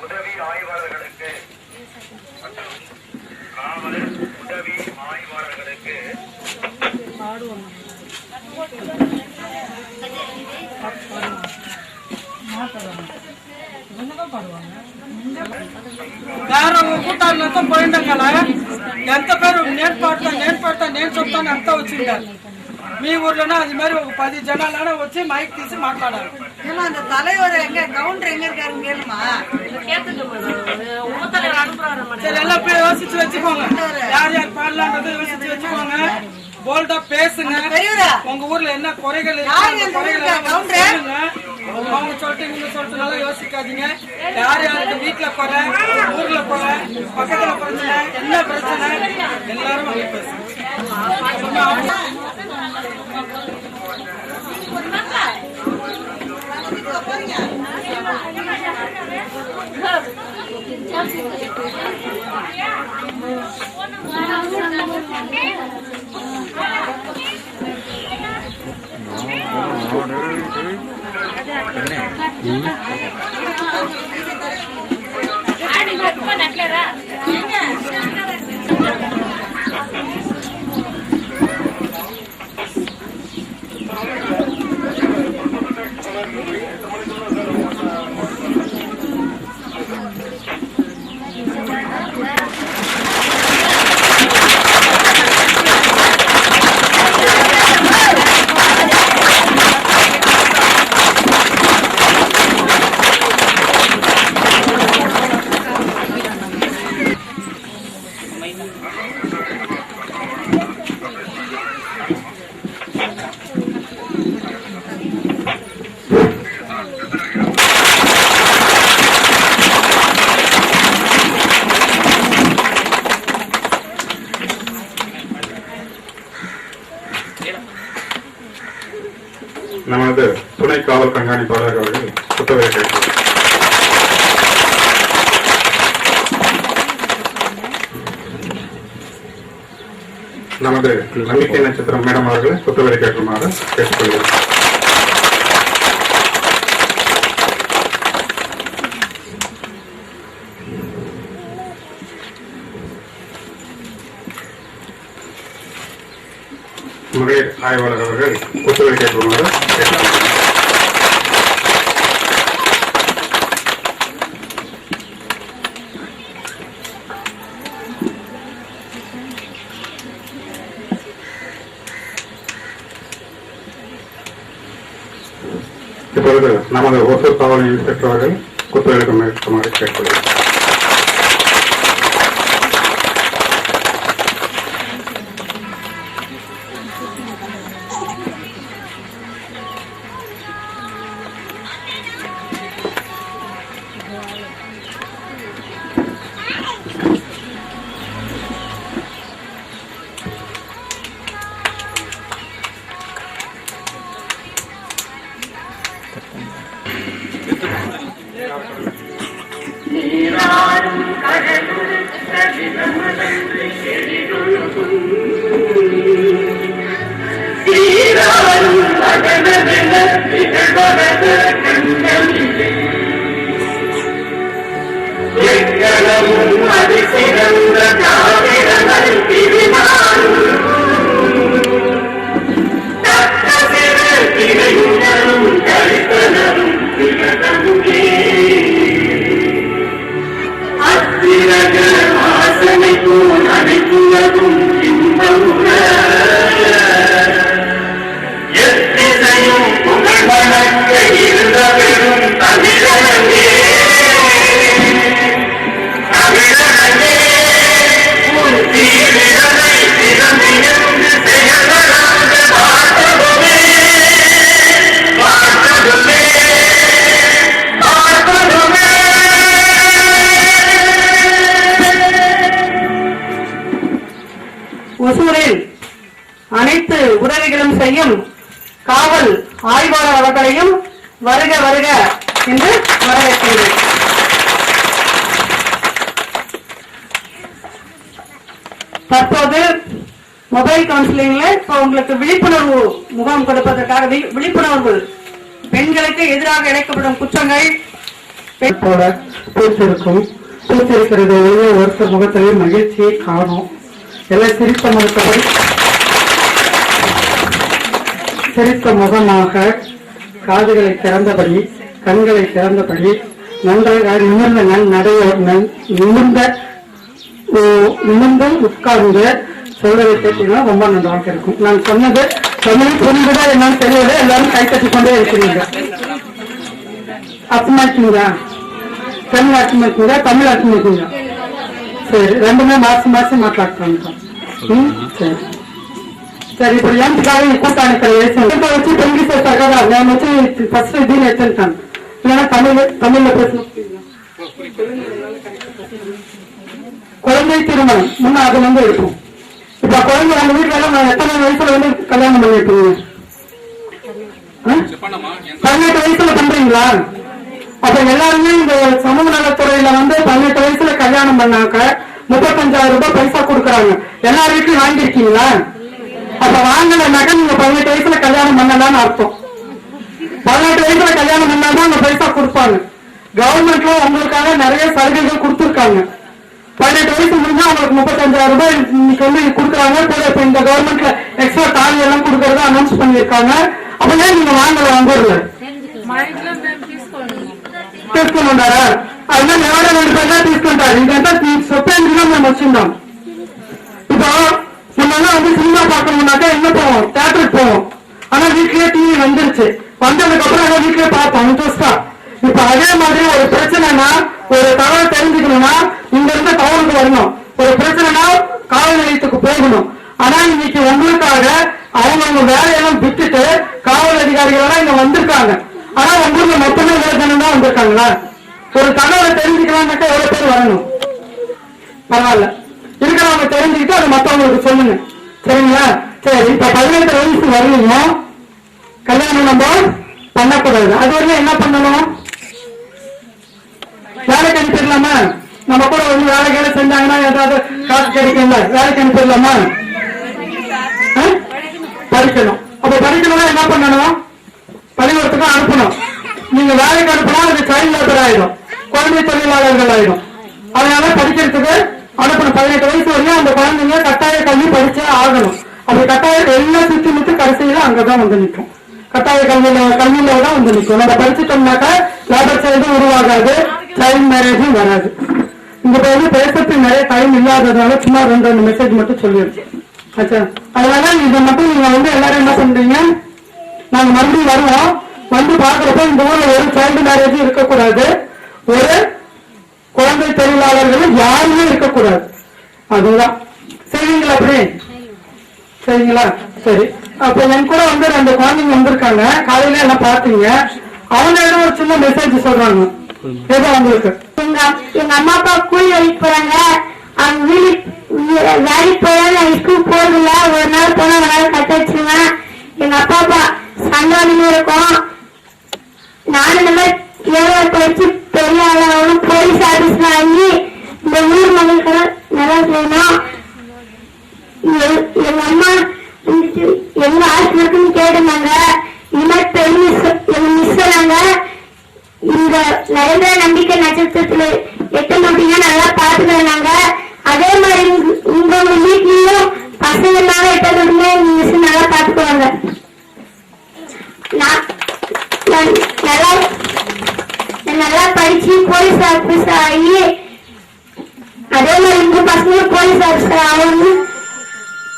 உதவி ஆய்வாளர்களுக்கு உதவி ஆய்வாளர்களுக்கு కూటాలతో పోయిండం కదా ఎంత పేరు నేను పడతా నేను చెప్తాను అంతా వచ్చింటారు మీ ఊర్లోనే అది మరి ఒక 10 జనాలైనా వచ్చి మైక్ తీసి మాట్లాడారు அந்த தலைவர் எங்க கவுண்டர் எங்க இருக்காருன்னு கேளுமா சரி எல்லாம் போய் யோசிச்சு வச்சுக்கோங்க யார் யார் பாடலான்றதை யோசிச்சு வச்சுக்கோங்க போல்டா பேசுங்க உங்க ஊர்ல என்ன குறைகள் அவங்க சொல்லிட்டு நீங்க சொல்லிட்டு நல்லா யோசிக்காதீங்க யார் யாருக்கு வீட்டுல குறை ஊர்ல குறை பக்கத்துல பிரச்சனை என்ன பிரச்சனை எல்லாரும் அவங்க பேசுங்க நமது துணை காவல் கண்காணிப்பாளர் அவர்கள் புத்தகத்தை கேட்கிறார். நமது நம்பிக்கை நட்சத்திரம் மேடம் அவர்கள் புத்தகத்தை கேட்குமாறு கேட்டுக்கொள்கிறோம். மகளிர் ஆய்வாளர் அவர்கள் புத்தகத்தை கேட்குமாறு கேட்கிறார். இப்பொழுது நமது ஒசூர் காவல் இன்ஸ்பெக்டர் அவர்கள் புத்தகத்தை மேற்கொள்ளுமாறு கேட்கிறார். ஒசூரில் அனைத்து உதவிகளும் செய்யும் காவல் ஆய்வாளர் அவர்களையும் வருக வருக என்று வரவேற்கிறேன். தற்போது மொபைல் கவுன்சிலிங்ல இப்ப உங்களுக்கு விழிப்புணர்வு முகாம் கொடுப்பதற்காக விழிப்புணர்வு பெண்களுக்கு எதிராக இழைக்கப்படும் குற்றங்கள் போல பூத்திருக்கிறது ஒருத்தர் முகத்திலே மகிழ்ச்சியை காணும். எல்லாம் சிரித்த முகமாக காதுகளை திறந்தபடி கண்களை திறந்தபடி நன்றாக நிமிர்ந்து உட்கார்ந்து சொல்றதை கேட்டீங்கன்னா ரொம்ப நன்றாக இருக்கும். நான் சொன்னது தமிழ் புரிந்துதா என்னன்னு தெரியல. எல்லாரும் கைத்தட்டி கொண்டே இருக்கிறீங்க. அர்த்தமா இருக்கீங்களா? தெலுங்கு அர்த்தமா இருக்கீங்களா? தமிழ் அர்த்தமா இருக்கீங்களா? சரி, ரெண்டுமே மாசி మాట్లాడుకుంటాం. సరే సరే ఇప్పుడు ఏంటికాగా ఈ కూటానికి వచ్చి పెళ్లి చేస్తారు కదా, నేను వచ్చి ఫస్ట్ దీన్ని ఎత్తుంటాను. இல்லைன்னா தமிழ்ல பேசணும். குழந்தை திருமணம் முன்ன அது இருக்கும். இப்ப குழந்தை அந்த வீட்டுல எல்லாம் எத்தனை வயசுல கல்யாணம் பண்ணிருக்கீங்க? 18 வயசுல பண்றீங்களா? அப்ப எல்லாருமே இந்த சமூக நலத்துறையில 18 வயசுல கல்யாணம் பண்ணாக்க 35,000 ரூபாய் பைசா கொடுக்கறாங்க. எல்லா வீட்லயும் வாங்கிருக்கீங்களா? அப்ப வாங்கலனாக்க நீங்க 18 வயசுல கல்யாணம் பண்ணலாம்னு அர்த்தம். 18 வயசுல கல்யாணம் பண்ணாதான் அந்த பைசா கொடுப்பாங்க. கவர்மெண்ட்ல உங்களுக்காக நிறைய சலுகைகள் கொடுத்துருக்காங்க. 18 வயசு முடிஞ்சா அவங்களுக்கு 35,000 ரூபாய் இன்னைக்கு கொடுக்குறாங்க. இப்ப இந்த கவர்மெண்ட்ல எக்ஸ்ட்ரா தாலி எல்லாம் கொடுக்கறத அனௌன்ஸ் பண்ணிருக்காங்க. அப்பதான் நீங்க வாங்கல உங்க తీసుకున్నారా? அதனால ఎవరో 2 பேர் తీసుకుంటారు. ఇదంతా சொப்பேந்திரிగా మేము వచ్చిందాం. இப்போ நம்ம சினிமா பார்க்கணும்னாக்கா என்ன போவோம்? தியேட்டருக்கு போவோம். ஆனா வீட்லயே டிவி வந்துருச்சு. வந்ததுக்கு அப்புறம் வீட்லயே பார்ப்போம் இன்ட்ரெஸ்டா. இப்ப அதே மாதிரி ஒரு பிரச்சனைனா ஒரு தகவல் தெரிஞ்சுக்கணும்னா இங்க இருந்து டவுனுக்கு வரணும். ஒரு பிரச்சனைனா காவல் நிலையத்துக்கு போகணும். ஆனா இன்னைக்கு உங்களுக்காக அவங்க வேலையெல்லாம் விட்டுட்டு காவல் அதிகாரிகள் எல்லாம் இங்க வந்திருக்காங்க. ஆனா உங்களுக்கு மொத்தமே வேதனம் தான் வந்திருக்காங்களா? ஒரு தகவலை தெரிஞ்சுக்கலாம்னாக்கா எவ்வளவு பேர் வரணும்? பரவாயில்ல, இருக்கிறவங்க தெரிஞ்சுக்கிட்டு அதை மற்றவங்களுக்கு சொல்லுங்க. சரிங்களா? சரி, இப்ப 18 வயசு வரலைங்க கல்யாணம் நம்ம பண்ணக்கூடாது. அது வரையும் என்ன பண்ணணும்? வேலைக்கு அனுப்பிடலாமா? நம்ம கூட வேலைகளை செஞ்சாங்கன்னா ஏதாவது காசு கிடைக்கும்ல, வேலைக்கு அனுப்பிடலாமா? படிக்கணும். அப்ப படிக்கணும்னா என்ன பண்ணணும்? பள்ளிக்கூடத்துக்கு அனுப்பணும். நீங்க வேலைக்கு அனுப்பினா அது சைல்ட் லேபர் ஆயிடும், குழந்தை தொழிலாளர்கள் ஆயிடும். அதனால படிக்கிறதுக்கு அனுப்பணும். 18 வயசு வரையும் அந்த குழந்தைங்க கட்டாய கல்வி படிச்சே ஆகணும். அப்படி கட்டாய எல்லாம் சுத்தி முத்து கடைசியில அங்கதான் நிற்கும். கட்டாய கல்வியில தான் நிற்கும். நம்ம படிச்சுட்டோம்னாக்கா லேபர் சைடும் உருவாகாது, சைல்ட் மேரேஜும் வராது. இந்த பேசுறதுக்கு நிறைய டைம் இல்லாததுனால சும்மா 2 மெசேஜ் மட்டும் சொல்லிடுச்சு. ஆச்சா, அதனால இதை மட்டும் நீங்க எல்லாரும் என்ன பண்றீங்க? நாங்க மறுபடியும் வருவோம். பாக்குறப்ப இந்த ஊர்ல ஒரு சைல்டு மேரேஜ் இருக்கக்கூடாது, ஒரு குழந்தை தொழிலாளர்கள் யாருமே இருக்கக்கூடாது. அதுதான் சரிங்களா? அப்படி சரிங்களா? சரி, அப்ப என் கூட 2 குழந்தைங்க வந்திருக்காங்க. காலையில எல்லாம் பாத்தீங்க. அவங்க ஒரு சின்ன மெசேஜ் சொல்றாங்க. ஏதோ அவங்களுக்கு எங்க அம்மா அப்பா கூலி வேலைக்கு போறாங்க. அவங்க வேலைக்கு போயா ஸ்கூல் போறதில்ல. ஒரு நாள் போனா ஒரு நாள் கட்ட வச்சிருவேன். எங்க அப்பா அப்பா சண்டாளின்னு இருக்கும். நானும் இந்த மாதிரி ஏழை படிச்சு பெரிய ஆளும் போலீஸ் ஆபீஸ்ல வாங்கி இந்த ஊர் மக்களுக்கு நல்லா செய்யணும். எங்க அம்மா எங்க ஆசிரியருக்குன்னு கேட்டிருந்தாங்க. இந்த மாதிரி பெரிய எங்க மிஸ் சொன்னாங்க, இந்த நரேந்திர நம்பிக்கை நட்சத்திரத்துல 8 மாட்டீங்க நல்லா பாத்துக்கிறாங்க. அதே மாதிரி உங்க வீட்லயும் பசங்களாக 8 மிஸ் நல்லா பாத்துக்குவாங்க. நல்லா படிச்சு போலீஸ் ஆபீசர் ஆகி அதே மாதிரி உங்க பசங்க போலீஸ் ஆபீசர் ஆகணும்னு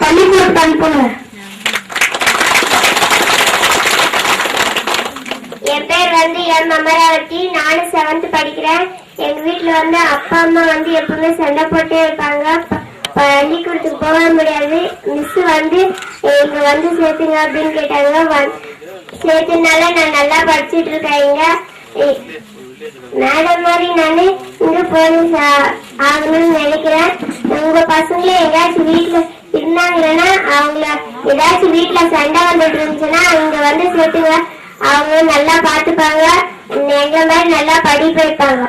பள்ளிக்கூடத்துக்கு அனுப்புங்க. என் பேர் எம் அமராவதி. நானும் 7th படிக்கிறேன். எங்க வீட்டுல அப்பா அம்மா எப்பவுமே சண்டை போட்டே இருப்பாங்க. பள்ளிக்கூடத்துக்கு போக முடியாது. மிஸ் இங்க சேர்த்துங்க அப்படின்னு கேட்டாங்க. சேர்த்துனால நான் நல்லா படிச்சுட்டு இருக்கேன். மேடம் மாதிரி நானு இங்க போலீஸ் ஆகணும்னு நினைக்கிறேன். உங்க பசங்களே எங்கேயாச்சும் வீட்டுல இருந்தாங்கன்னா அவங்கள ஏதாச்சும் வீட்டுல சண்டை வந்துட்டு இருந்துச்சுன்னா இங்க சேர்த்துங்க. அவங்க நல்லா பாத்துப்பாங்க. எங்க மாதிரி நல்லா படிப்பு வைப்பாங்க.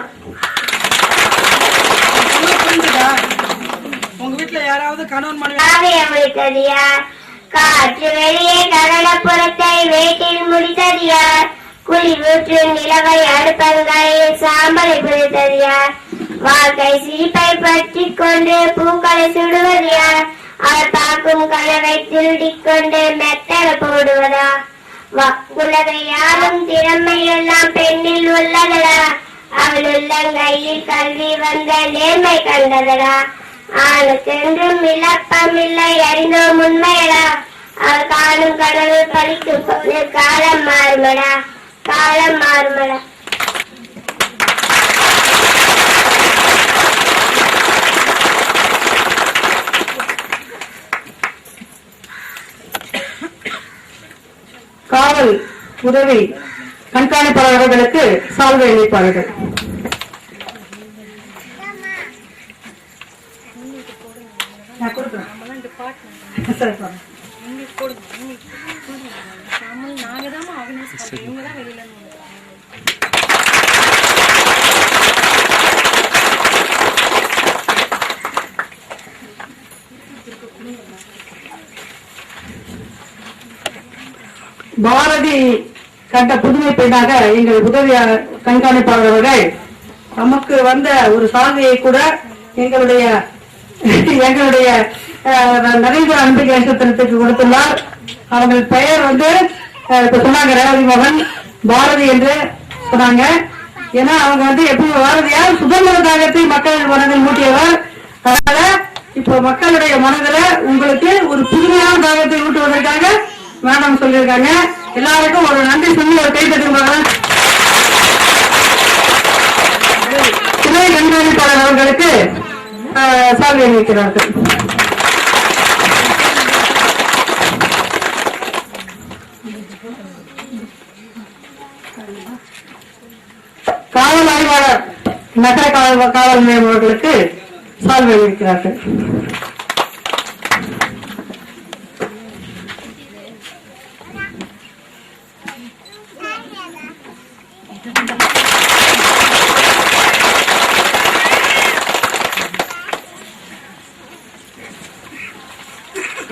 உங்க வீட்டுல யாராவது கணவன் மனைவி காவியம் முடித்தது யார்? காற்று வெளியே கரணப்புறத்தை வேட்டில் முடித்தது யார்? குழி ஊற்றும் நிலவை அடுப்பங்காயில் சாம்பலை புதைத்தது யார்? வாழ்க்கை சிரிப்பை பற்றி கொண்டு பூக்களை சுடுவது யார்? அவர் பார்க்கும் கனவை திருடிக் கொண்டு மெத்தல போடுவதா? உலகை யாரும் திறமை எல்லாம் பெண்ணில் உள்ளதடா. அவள் உள்ளங்கையில் கல்வி வந்த நேர்மை கண்டதடா. ஆணுக்கென்றும் இழப்பம் இல்லை அறிந்தோம் உண்மையடா. அவள் காணும் கனவு பழிக்கும் போது காலம் மாறுமடா, காலம் மாறுமடா. காவல் உதவி கண்காணிப்பாளர்களுக்கு சால்வை அளிப்பார்கள். பாரதி கண்ட புதுமை பெண்ணாக எங்கள் உதவி கண்காணிப்பாளர்கள் நமக்கு வந்த ஒரு சாதனையை கூட எங்களுடைய நரேந்திர அன்பிகை நட்சத்திரத்துக்கு கொடுத்துள்ளார். அவர்கள் பெயர் இப்ப சொன்னாங்க ரேவதி மோகன் பாரதி என்று சொன்னாங்க. ஏன்னா அவங்க எப்பவும் பாரதியார் சுதந்திர தாகத்தை மக்கள் மனதில் மூட்டியவர். அதனால இப்ப மக்களுடைய மனதில உங்களுக்கு ஒரு புதுமையான தாகத்தை ஊட்டுவதற்காக மேடம் சொல்லியிருக்காங்க. எல்லாருக்கும் ஒரு நன்றி சொல்லி ஒரு கை தட்டுங்க. துணை கண்காணிப்பாளர் அவர்களுக்கு சால்வை அளிக்கிறார்கள். காவல் ஆய்வாளர் நகர காவல் நிலையம் அவர்களுக்கு சால்வை அளிக்கிறார்கள்.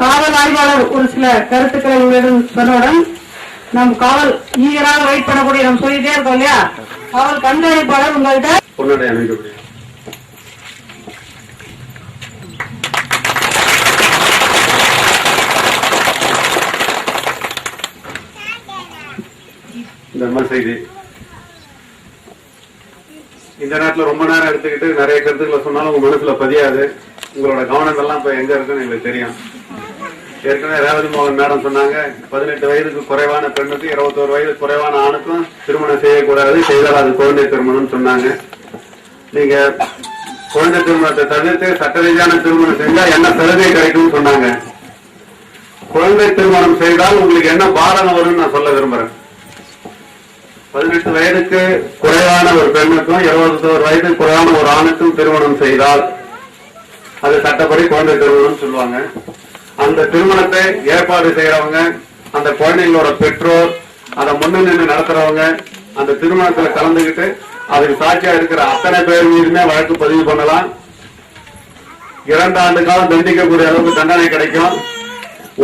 காவல் ஆய்வாளர் ஒரு சில கருத்துக்களை உங்களிடம் சொன்னவுடன் நம் காவல் ஈகராக வெயிட் பண்ணக்கூடிய நம்ம சொல்லிட்டே இருக்கோம் இல்லையா? காவல் கண்காணிப்பாளர் உங்கள்கிட்ட செய்தி இந்த நேரத்தில் ரொம்ப நேரம் எடுத்துக்கிட்டு நிறைய கருத்துக்களை சொன்னாலும் உங்க மனசுல பதியாது. உங்களோட கவனம் எல்லாம் இப்ப எங்க இருக்குன்னு எங்களுக்கு தெரியும். ஏற்கனவே ரேவதி மோகன் மேடம் சொன்னாங்க, 18 வயதுக்கு குறைவான பெண்ணுக்கு 21 வயது குறைவான ஆணுக்கும் திருமணம் செய்யக்கூடாது, செய்தால் அது குழந்தை திருமணம் சொன்னாங்க. நீங்க குழந்தை திருமணத்தை தவிர்த்து சட்ட ரீதியான திருமணம் செஞ்சா என்ன சலுகை கிடைக்கும் சொன்னாங்க. குழந்தை திருமணம் செய்தால் உங்களுக்கு என்ன பாதகம் வரும்னு நான் சொல்ல விரும்புறேன். 18 வயதுக்கு குறைவான ஒரு பெண்ணுக்கும் 21 வயதுக்கு குறைவான ஒரு ஆணுக்கும் திருமணம் செய்தால் அது சட்டப்படி குழந்தை திருமணம் சொல்லுவாங்க. அந்த திருமணத்தை ஏற்பாடு செய்யறவங்க, அந்த குழந்தைங்களோட பெற்றோர், அதை முன்னின்று நடத்துறவங்க, அந்த திருமணத்துல கலந்துகிட்டு அதுக்கு சாட்சியா இருக்கிற அத்தனை பேர் மீதுமே வழக்கு பதிவு பண்ணலாம். 2 ஆண்டு காலம் தண்டிக்கக்கூடிய அளவுக்கு தண்டனை கிடைக்கும்.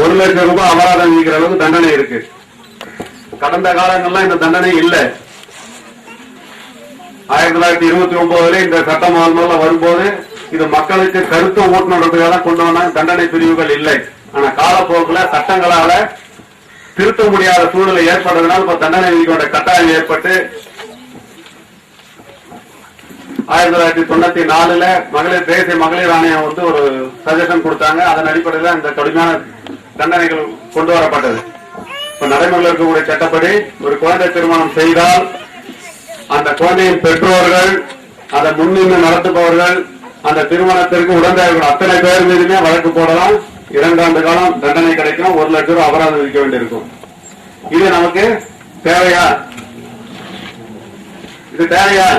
1 லட்சம் ரூபாய் அபராதம் விதிக்கிற அளவுக்கு தண்டனை இருக்கு. கடந்த காலங்கள்லாம் இந்த தண்டனை இல்லை. 1929 இந்த சட்டம் முதல்ல வரும்போது இது மக்களுக்கு கருத்து ஊட்டணுன்றதுக்காக கொண்டு வந்த தண்டனை பிரிவுகள் இல்லை. ஆனா காலப்போக்கில் சட்டங்களால திருத்த முடியாத சூழ்நிலை ஏற்படுறதுனால இப்ப தண்டனை விதிக்கோட கட்டாயம் ஏற்பட்டு 1994 மகளிர் தேசிய மகளிர் ஆணையம் ஒரு சஜஷன் கொடுத்தாங்க. அதன் அடிப்படையில் இந்த கடுமையான தண்டனைகள் கொண்டு வரப்பட்டது. இப்ப நடைமுறையில் இருக்கக்கூடிய சட்டப்படி ஒரு குழந்தை திருமணம் செய்தால் அந்த குழந்தையின் பெற்றோர்கள், அதை முன்னின்று நடத்துபவர்கள், அந்த திருமணத்திற்கு உடந்தையாளர்கள் அத்தனை பேர் மீதுமே வழக்கு போடலாம். 2 ஆண்டு காலம் தண்டனை கிடைக்கும். 1 லட்சம் ரூபாய் அபராதம் விதிக்க வேண்டியிருக்கும். இது நமக்கு தேவையா? இது தேவையா?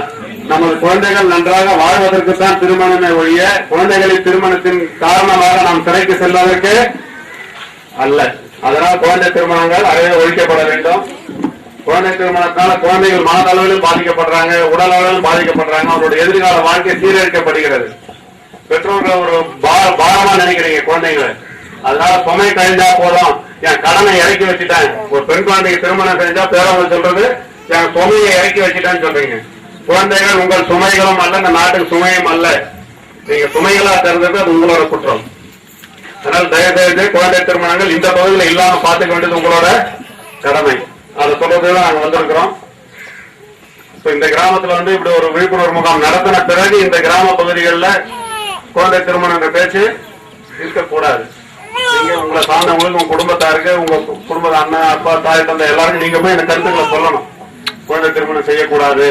நமது குழந்தைகள் நன்றாக வாழ்வதற்குத்தான் திருமணமே ஒழிய குழந்தைகளின் திருமணத்தின் காரணமாக நாம் சிறைக்கு செல்வதற்கு அல்ல. அதனால் குழந்தை திருமணங்கள் அறவே ஒழிக்கப்பட வேண்டும். குழந்தை திருமணத்தால குழந்தைகள் மனதளவிலும் பாதிக்கப்படுறாங்க, உடல் அளவிலும் பாதிக்கப்படுறாங்க. அவருடைய எதிர்கால வாழ்க்கை சீரழிக்கப்படுகிறது. பெற்றோர்கள் ஒரு பாரமா நினைக்கிறீங்க குழந்தைங்களை. அதனால சுமை கழிஞ்சா போதும், என் கடனை இறக்கி வச்சுட்டேன். ஒரு பெண் குழந்தைக்கு திருமணம் செஞ்சா பேரவங்க சொல்றது என் சுமையை இறக்கி வச்சுட்டேன்னு சொல்றீங்க. குழந்தைகள் உங்கள் சுமைகளும் அல்ல, இந்த நாட்டுக்கு சுமையும் அல்ல. நீங்க சுமைகளா தெரிஞ்சது அது உங்களோட குற்றம். அதனால தயவு செய்து குழந்தை திருமணங்கள் இந்த பகுதியில் இல்லாம பாத்துக்க வேண்டியது உங்களோட கடமை. அதை சொல்றதுதான் நாங்க வந்திருக்கிறோம். இந்த கிராமத்துல இப்படி ஒரு விழிப்புணர்வு முகாம் நடத்தின பிறகு இந்த கிராம பகுதிகளில் குழந்தை திருமணம் பேச்சு இருக்கக்கூடாது. நீங்க உங்களை சார்ந்தவங்களுக்கு, உங்க குடும்பத்தாருக்கு, உங்க குடும்ப அண்ணன் அப்பா தாய் தந்தை எல்லாருக்கும் நீங்க போய் இந்த கருத்துக்களை சொல்லணும். குழந்தை திருமணம் செய்யக்கூடாது,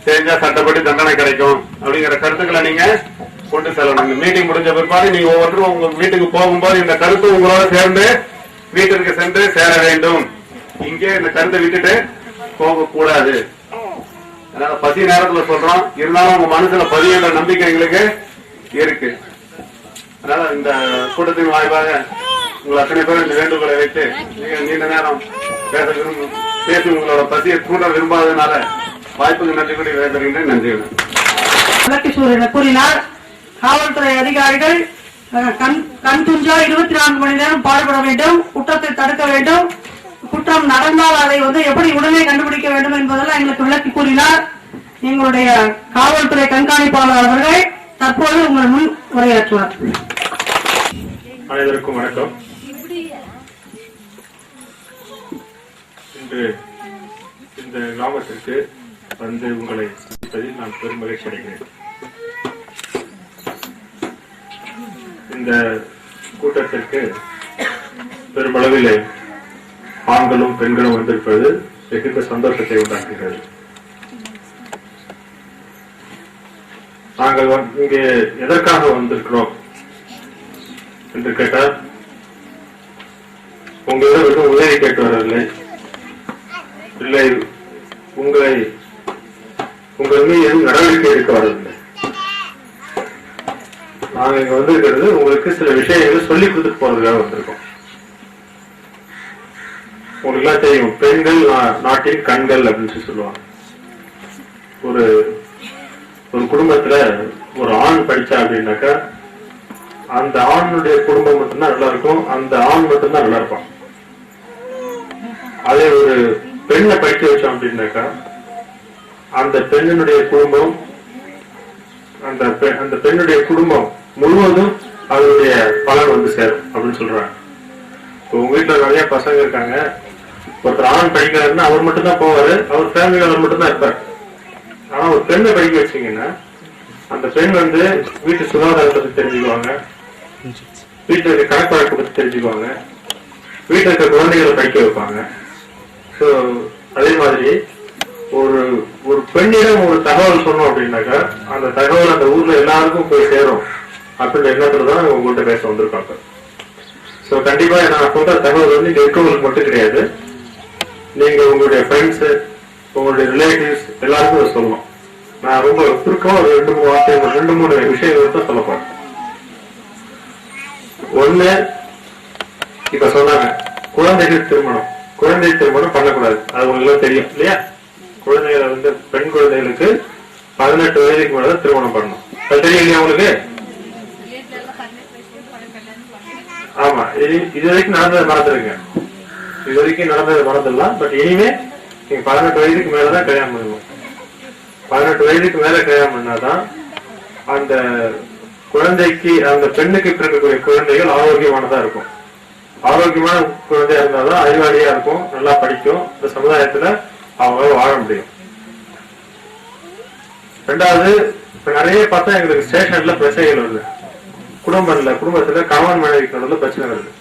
செஞ்சா சட்டப்படி தண்டனை கிடைக்கும் அப்படிங்கிற கருத்துக்களை நீங்க கொண்டு செல்லணும். இந்த மீட்டிங் முடிஞ்ச பிற்பாடு நீங்க ஒவ்வொருத்தரும் உங்க வீட்டுக்கு போகும்போது இந்த கருத்து உங்களோட சேர்ந்து வீட்டிற்கு சென்று சேர வேண்டும். இங்கே இந்த கருத்தை விட்டுட்டு போகக்கூடாது. அதனால பசி நேரத்துல சொல்றோம், இருந்தாலும் உங்க மனசுல பதிகின்ற நம்பிக்கை எங்களுக்கு இருக்கு. அதனால இந்த கூட்டத்தின் வாய்ப்பாக உங்களை அத்தனை பேர் இந்த வேண்டுகோளை வைத்து நீண்ட நேரம் பேசி உங்களோட பசியை கூட விரும்பாததுனால வாய்ப்புக்கு நன்றி கூறி வேண்டுகின்றேன். நன்றி. விளக்கி கூறினார். காவல்துறை அதிகாரிகள் கண் துஞ்சா 24 மணி நேரம் பாடுபட வேண்டும், குற்றத்தை தடுக்க வேண்டும், குற்றம் நடந்தால் அதை எப்படி உடனே கண்டுபிடிக்க வேண்டும் என்பதெல்லாம் எங்களுக்கு விளக்கி கூறினார். எங்களுடைய காவல்துறை கண்காணிப்பாளர் அவர்கள் தற்போது உங்கள் முன் உரையாற்றுவார். அனைவருக்கும் வணக்கம். இன்று இந்த கிராமத்திற்கு வந்து உங்களை சந்திப்பதில் நான் பெரும் மகிழ்ச்சி அடைகிறேன். இந்த கூட்டத்திற்கு பெருமளவில் ஆண்களும் பெண்களும் வந்திருப்பது மிகுந்த சந்தோஷத்தை உண்டாக்குகிறது. நாங்கள் இங்கே எதற்காக வந்திருக்கிறோம் என்று கேட்டால், உங்களிடம் உதவி கேட்டு வரவில்லை, இல்லை உங்கள் மீது எதுவும் நடவடிக்கை எடுக்க வரவில்லை. நாங்கள் இங்க வந்திருக்கிறது உங்களுக்கு சில விஷயங்களை சொல்லிக் கொடுத்துட்டு போறதுக்காக வந்திருக்கோம். உங்களுக்கு எல்லாம் தெரியும், பெண்கள் நாட்டின் கண்கள் அப்படின்னு சொல்லுவாங்க. ஒரு குடும்பத்துல ஒரு ஆண் படிச்சா அப்படின்னாக்கா அந்த ஆணுடைய குடும்பம் மட்டும்தான் நல்லா இருக்கும், அந்த ஆண் மட்டும்தான் நல்லா இருப்பான். அதே ஒரு பெண்ணை படிக்க வச்சோம் அப்படின்னாக்கா அந்த பெண்ணினுடைய குடும்பம், அந்த பெண்ணுடைய குடும்பம் முழுவதும் அதனுடைய பலன் சேரும் அப்படின்னு சொல்றாங்க. உங்க வீட்டுல நிறைய பசங்க இருக்காங்க, ஒருத்தர் ஆண் படிக்கிறாருன்னா அவர் மட்டும்தான் போவாரு, அவர் ஃபேமிலியில அவர் மட்டும்தான் இருப்பார். ஆனா ஒரு பெண்ணை படிக்க வச்சீங்கன்னா அந்த பெண் வீட்டு சுகாதாரத்தை பத்தி தெரிஞ்சுக்குவாங்க, வீட்டுல இருக்க கணக்கு வழக்கை பத்தி தெரிஞ்சுக்குவாங்க, வீட்டுல இருக்க குழந்தைகளை படிக்க வைப்பாங்க. ஸோ அதே மாதிரி ஒரு பெண்ணிடம் ஒரு தகவல் சொன்னோம் அப்படின்னாக்கா அந்த தகவல் அந்த ஊர்ல எல்லாருக்கும் போய் சேரும் அப்படின்ற எண்ணத்துலதான் உங்கள்கிட்ட பேச வந்திருக்காங்க. ஸோ கண்டிப்பா நான் சொல்ற தகவல் இங்க இருக்கவங்களுக்கு மட்டும் கிடையாது, நீங்க உங்களுடைய ஃப்ரெண்ட்ஸ், உங்களுடைய ரிலேட்டிவ்ஸ் எல்லாருக்கும் சொல்லணும். நான் ரொம்ப சுருக்கமா ஒரு 2-3 வார்த்தைகள் 2-3 விஷயங்கள் தான் சொல்ல போறேன். ஒண்ணு, இப்ப சொன்னாங்க குழந்தை திருமணம் பண்ணக்கூடாது. அது உங்களுக்கு தெரியும் இல்லையா? குழந்தைகளை பெண் குழந்தைகளுக்கு 18 வயதுக்கு மேலதான் திருமணம் பண்ணணும். அது தெரியும் இல்லையா உங்களுக்கு? ஆமா, இது வரைக்கும் நடந்ததை மறந்துருங்க. இது வரைக்கும் நடந்ததை மறந்துடலாம். பட் இனிமே நீங்க 18 வயதுக்கு மேலதான் கல்யாணம் பண்ணணும். 18 வயதுக்கு மேல கல்யாணம் பண்ணாதான் அந்த குழந்தைக்கு, அந்த பெண்ணுக்கு பிறக்கக்கூடிய குழந்தைகள் ஆரோக்கியமானதா இருக்கும். ஆரோக்கியமான குழந்தையா இருந்தாதான் அறிவாளியா இருக்கும், நல்லா படிக்கும், இந்த சமுதாயத்துல அவங்க வாழ முடியும். ரெண்டாவது, இப்ப நிறைய பார்த்தா எங்களுக்கு ஸ்டேஷன்ல பிரச்சனைகள் வருது. குடும்பத்துல கணவன் மனைவிக்கு நடுவில் பிரச்சனை வருது.